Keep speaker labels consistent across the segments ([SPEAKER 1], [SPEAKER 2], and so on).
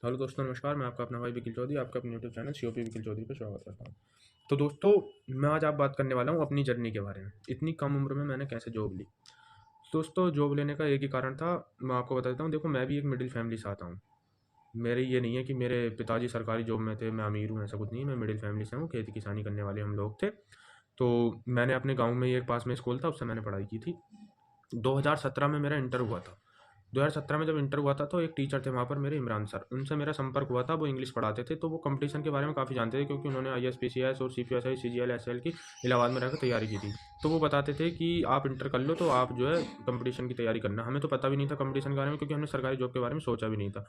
[SPEAKER 1] Hello दोस्तों, नमस्कार। मैं आपका अपना भाई वकील चौधरी, आपका अपने यूट्यूब चैनल सीओपी वकील चौधरी पर स्वागत करता हूँ। तो दोस्तों, मैं आज आप बात करने वाला हूँ अपनी जर्नी के बारे में। इतनी कम उम्र में मैंने कैसे जॉब ली। दोस्तों, जॉब लेने का एक ही कारण था। मैं आपको बता देता हूँ। देखो, मैं भी एक मिडिल फैमिली से आता हूँ। मेरे ये नहीं है कि मेरे पिताजी सरकारी जॉब में थे, मैं अमीर हूँ, ऐसा कुछ नहीं है। मैं मिडिल फैमिली से हूँ, खेती किसानी करने वाले हम लोग थे। तो मैंने अपने गाँव में ही एक पास में स्कूल था, उससे मैंने पढ़ाई की थी। 2017 में मेरा इंटर हुआ था। 2017 में जब इंटर हुआ था तो एक टीचर थे वहाँ पर मेरे, इमरान सर, उनसे मेरा संपर्क हुआ था। वो इंग्लिश पढ़ाते थे, तो वो कंपटीशन के बारे में काफ़ी जानते थे, क्योंकि उन्होंने ISPCS और CPSI CGL SL की इलाहाबाद में रहकर तैयारी की थी। तो वो बताते थे कि आप इंटर कर लो तो आप जो है कंपटीशन की तैयारी करना। हमें तो पता भी नहीं था कंपटीशन के बारे में, क्योंकि हमने सरकारी जॉब के बारे में सोचा भी नहीं था,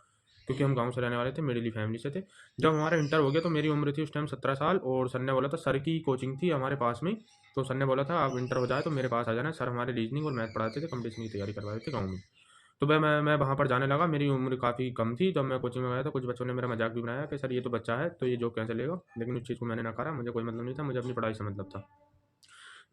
[SPEAKER 1] क्योंकि हम गाँव से रहने वाले थे, मिडिल फैमिली से थे। जब हमारा इंटर हो गया तो मेरी उम्र थी उस टाइम 17 साल, और सर ने बोला था, सर की कोचिंग थी हमारे पास में। तो सर ने बोला था, आप इंटर हो जाए तो मेरे पास आ जाना। सर हमारे रीजनिंग और मैथ पढ़ाते थे, कंपटीशन की तैयारी करवाते थे गाँव में। तो मैं वहाँ पर जाने लगा। मेरी उम्र काफ़ी कम थी जब मैं कोचिंग में गया था। कुछ बच्चों ने मेरा मजाक भी बनाया कि सर ये तो बच्चा है, तो ये जॉब कैसे लेगा। लेकिन उस चीज़ को मैंने नकारा। मुझे कोई मतलब नहीं था, मुझे अपनी पढ़ाई से मतलब था।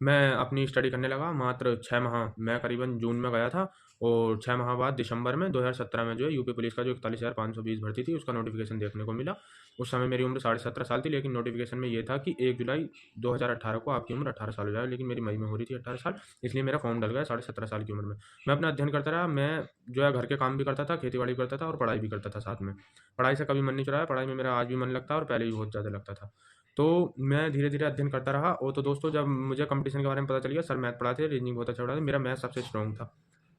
[SPEAKER 1] मैं अपनी स्टडी करने लगा। मात्र 6 माह, मैं करीबन जून में गया था, और 6 माह बाद दिसंबर में 2017 में जो है यूपी पुलिस का जो 41,520 भर्ती थी, उसका नोटिफिकेशन देखने को मिला। उस समय मेरी उम्र 17.5 साल थी, लेकिन नोटिफिकेशन में ये था कि 1 जुलाई 2018 को आपकी उम्र 18 साल हो जाए। लेकिन मेरी मई में हो रही थी 18 साल, इसलिए मेरा फॉर्म डल गया 17.5 साल की उम्र में। मैं अपना अध्ययन करता रहा। मैं जो है घर के काम भी करता था, खेती बाड़ी करता था, और पढ़ाई भी करता था साथ में। पढ़ाई से कभी मन नहीं चुराया, पढ़ाई में मेरा आज भी मन लगता है, और पहले भी बहुत ज़्यादा लगता था। तो मैं धीरे-धीरे अध्ययन करता रहा। और तो दोस्तों, जब मुझे कंपटीशन के बारे में पता चल गया, सर मैथ पढ़ाते थे, रीजनिंग बहुत अच्छा पढ़ाते थे, मेरा मैथ सबसे स्ट्रॉन्ग था।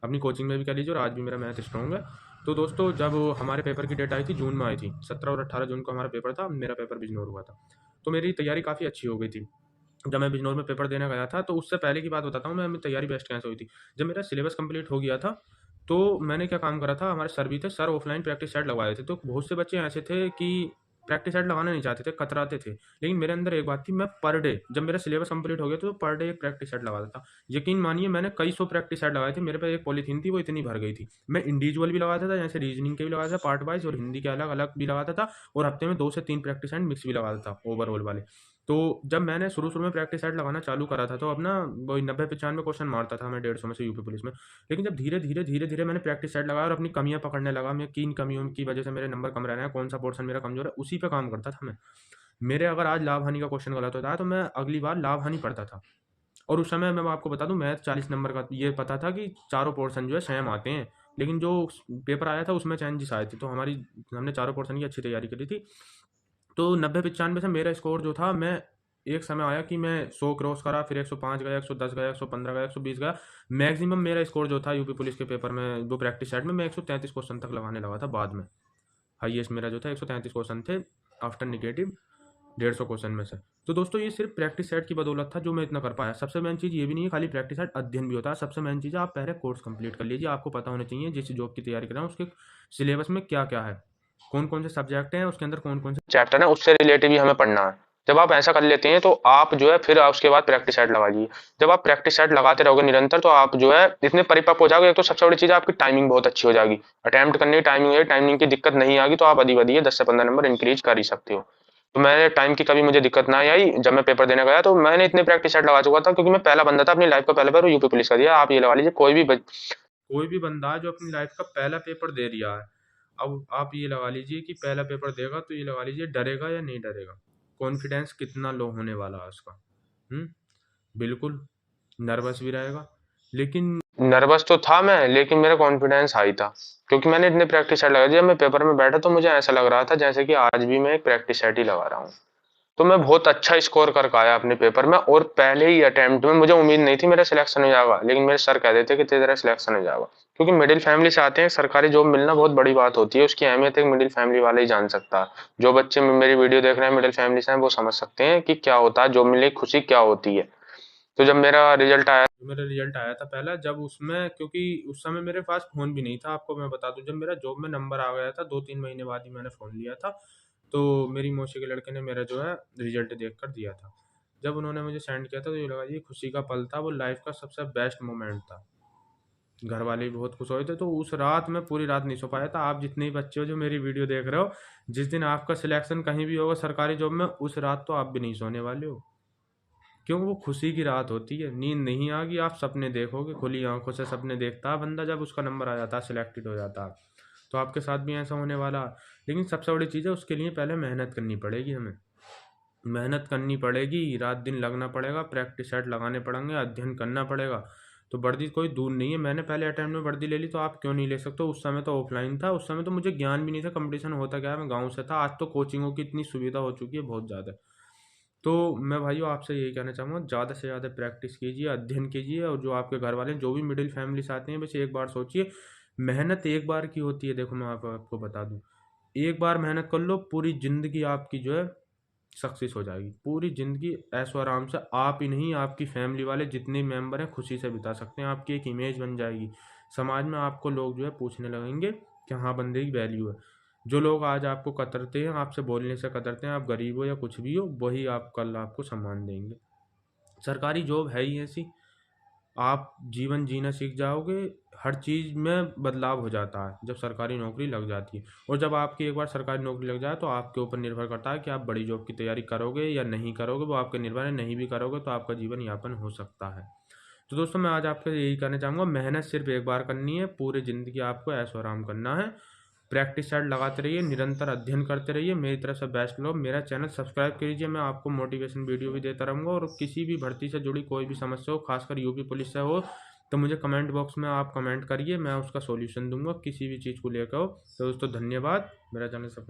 [SPEAKER 1] अपनी कोचिंग में भी कह लीजिए, और आज भी मेरा मैथ स्ट्रॉन्ग है। तो दोस्तों, जब हमारे पेपर की डेट आई थी, जून में आई थी, 17 और 18 जून को हमारा पेपर था। मेरा पेपर बिजनौर हुआ था। तो मेरी तैयारी काफ़ी अच्छी हो गई थी। जब मैं बिजनौर में पेपर देने गया था, तो उससे पहले की बात बताता हूँ मैं, मेरी तैयारी बेस्ट कैसे हुई थी। जब मेरा सिलेबस कंप्लीट हो गया था, तो मैंने क्या काम करा था, हमारे सर भी थे, सर ऑफलाइन प्रैक्टिस सेट लगवाए थे। तो बहुत से बच्चे ऐसे थे कि प्रैक्टिस सेट लगाना नहीं चाहते थे, कतराते थे। लेकिन मेरे अंदर एक बात थी, मैं पर डे, जब मेरा सिलेबस कंप्लीट हो गया तो पर डे एक प्रैक्टिस सेट लगाता था। यकीन मानिए, मैंने कई सौ प्रैक्टिस सेट लगाए थे। मेरे पे एक पॉलीथीन थी, वो इतनी भर गई थी। मैं इंडिविजुअल भी लगाता था, जैसे रीजनिंग के भी लगाता था पार्ट वाइज, और हिंदी के अलग अलग भी लगाता था, और हफ्ते में 2 से 3 प्रैक्टिस सेट मिक्स भी लगाता था, ओवरऑल वाले। तो जब मैंने शुरू-शुरू में प्रैक्टिस सेट लगाना चालू करा था, तो अब ना वही 90-95 क्वेश्चन मारता था मैं 150 में से यूपी पुलिस में। लेकिन जब धीरे-धीरे मैंने प्रैक्टिस सेट लगाया और अपनी कमियाँ पकड़ने लगा, मैं किन कमियों की वजह से मेरे नंबर कम रह रहे हैं, कौन-सा पोर्शन मेरा कमज़ोर है, उसी पे काम करता था मैं। मेरे अगर आज लाभ-हानि का क्वेश्चन गलत होता है, तो मैं अगली बार लाभ-हानि पढ़ता था। और उस समय मैं आपको बता दूँ, मैथ 40 नंबर का, ये पता था कि चारों पोर्शन जो है सेम आते हैं। लेकिन जो पेपर आया था उसमें चेंजेस आए थे, तो हमने चारों पोर्शन की अच्छी तैयारी करी थी। तो 90-95 से मेरा स्कोर जो था, मैं एक समय आया कि मैं 100 क्रॉस करा, फिर 105 गया, 110 गया, 115 गया, 120 गया। मैक्सिमम मेरा स्कोर जो था यूपी पुलिस के पेपर में, वो प्रैक्टिस सेट में, मैं 133 क्वेश्चन तक लगाने लगा था बाद में। हाईएस्ट मेरा जो था 133 क्वेश्चन थे, आफ्टर नेगेटिव 150 क्वेश्चन में से। तो दोस्तों, ये सिर्फ प्रैक्टिस सेट की बदौलत था जो मैं इतना कर पाया। सबसे मेन चीज़ ये भी नहीं है खाली प्रैक्टिस सेट, अध्ययन भी होता है। सबसे मेन चीज़ है, आप पहले कोर्स कंप्लीट कर लीजिए। आपको पता होना चाहिए जिस जॉब की तैयारी कर रहे हैं उसके सिलेबस में क्या-क्या है, कौन-कौन से सब्जेक्ट हैं, उसके अंदर कौन-कौन से चैप्टर हैं, उससे रिलेटेड भी हमें पढ़ना है। जब आप ऐसा कर लेते हैं तो आप जो है फिर उसके बाद प्रैक्टिस सेट लगा लीजिए। जब आप प्रैक्टिस सेट लगाते रहोगे निरंतर, तो आप जो है इतने परिपक्व हो जाओगे। एक तो सबसे बड़ी चीज़ है, आपकी टाइमिंग बहुत अच्छी हो जाएगी। अटेम्प्ट करने की टाइमिंग है, टाइमिंग की दिक्कत नहीं आएगी, तो आप अधि-वधिए 10 से 15 नंबर इंक्रीज कर ही सकते हो। तो मैंने टाइम की कभी मुझे दिक्कत ना आई। जब मैं पेपर देने गया तो मैंने इतने प्रैक्टिस सेट लगा चुका था, क्योंकि मैं पहला बंदा था अपनी लाइफ का, पहला बार यूपी पुलिस का दिया। आप ये लगा लीजिए, कोई भी बंदा है जो अपनी लाइफ का पहला पेपर दे रहा है, अब आप ये लगा लीजिए कि पहला पेपर देगा, तो ये लगा लीजिए डरेगा या नहीं डरेगा, कॉन्फिडेंस कितना लो होने वाला है उसका। हम्म बिल्कुल नर्वस भी रहेगा। लेकिन नर्वस तो था मैं, लेकिन मेरा कॉन्फिडेंस हाई था, क्योंकि मैंने इतने प्रैक्टिस सेट लगाए। जब मैं पेपर में बैठा तो मुझे ऐसा लग रहा था जैसे कि आज भी मैं एक प्रैक्टिस सेट ही लगा रहा हूँ। तो मैं बहुत अच्छा स्कोर करके आया अपने पेपर में, और पहले ही अटेम्प्ट में मुझे उम्मीद नहीं थी मेरा सिलेक्शन हो जाएगा, लेकिन मेरे सर कह देते कि तेरा सिलेक्शन हो जाएगा। क्योंकि मिडिल फैमिली से आते हैं, सरकारी जॉब मिलना बहुत बड़ी बात होती है, उसकी अहमियत एक मिडिल फैमिली वाला ही जान सकता है। जो बच्चे मेरी वीडियो देख रहे हैं मिडिल फैमिली से हैं, वो समझ सकते हैं कि क्या होता है जॉब मिलने की खुशी क्या होती है। तो जब मेरा रिजल्ट आया था पहला, जब उसमें, क्योंकि उस समय मेरे पास फ़ोन भी नहीं था, आपको मैं बता दूँ। जब मेरा जॉब में नंबर आ गया था, 2-3 महीने बाद ही मैंने फ़ोन लिया था। तो मेरी मौसी के लड़के ने मेरा जो है रिजल्ट देख कर दिया था। जब उन्होंने मुझे सेंड किया था, तो ये लगा ये खुशी का पल था, वो लाइफ़ का सबसे बेस्ट मोमेंट था। घर वाले भी बहुत खुश हुए थे। तो उस रात मैं पूरी रात नहीं सो पाया था। आप जितने ही बच्चे हो जो मेरी वीडियो देख रहे हो, जिस दिन आपका सिलेक्शन कहीं भी होगा सरकारी जॉब में, उस रात तो आप भी नहीं सोने वाले हो। क्यों? वो खुशी की रात होती है। नींद नहीं आएगी, आप सपने देखोगे, खुली आँखों से सपने देखता है बंदा जब उसका नंबर आ जाता है, सिलेक्टेड हो जाता है। तो आपके साथ भी ऐसा होने वाला। लेकिन सबसे बड़ी चीज़ है, उसके लिए पहले मेहनत करनी पड़ेगी हमें। मेहनत करनी पड़ेगी, रात दिन लगना पड़ेगा, प्रैक्टिस सेट लगाने पड़ेंगे, अध्ययन करना पड़ेगा। तो वर्दी कोई दूर नहीं है, मैंने पहले अटेम्प्ट में वर्दी ले ली, तो आप क्यों नहीं ले सकते? उस समय तो ऑफलाइन था, उस समय तो मुझे ज्ञान भी नहीं था कंपटीशन होता क्या है, मैं गाँव से था। आज तो कोचिंगों की इतनी सुविधा हो चुकी है बहुत ज़्यादा। तो मैं भाइयों आपसे यही कहना चाहूँगा, ज़्यादा से ज़्यादा प्रैक्टिस कीजिए, अध्ययन कीजिए, और जो आपके घर वाले हैं, जो भी मिडिल फैमिली से आते हैं, बस एक बार सोचिए, मेहनत एक बार की होती है। देखो मैं आपको बता दूँ, एक बार मेहनत कर लो, पूरी ज़िंदगी आपकी जो है सक्सेस हो जाएगी। पूरी ज़िंदगी ऐशो आराम से आप ही नहीं, आपकी फैमिली वाले जितने मेंबर हैं खुशी से बिता सकते हैं। आपकी एक इमेज बन जाएगी समाज में, आपको लोग जो है पूछने लगेंगे कि हाँ बंदे की वैल्यू है। जो लोग आज आपको कतरते हैं, आपसे बोलने से कतरते हैं, आप गरीब हो या कुछ भी हो, वही आप कल आपको सम्मान देंगे। सरकारी जॉब है ही ऐसी, आप जीवन जीना सीख जाओगे। हर चीज़ में बदलाव हो जाता है जब सरकारी नौकरी लग जाती है। और जब आपकी एक बार सरकारी नौकरी लग जाए तो आपके ऊपर निर्भर करता है कि आप बड़ी जॉब की तैयारी करोगे या नहीं करोगे, वो आपके निर्भर है। नहीं भी करोगे तो आपका जीवन यापन हो सकता है। तो दोस्तों मैं आज आपको यही कहना चाहूँगा, मेहनत सिर्फ एक बार करनी है, पूरी ज़िंदगी आपको ऐशो आराम करना है। प्रैक्टिस सेट लगाते रहिए, निरंतर अध्ययन करते रहिए। मेरी तरफ से बेस्ट लो। मेरा चैनल सब्सक्राइब कीजिए, मैं आपको मोटिवेशन वीडियो भी देता रहूँगा। और किसी भी भर्ती से जुड़ी कोई भी समस्या हो, खासकर यूपी पुलिस से हो, तो मुझे कमेंट बॉक्स में आप कमेंट करिए, मैं उसका सॉल्यूशन दूंगा, किसी भी चीज़ को लेकर हो। तो दोस्तों धन्यवाद। मेरा चैनल सब्सक्राइब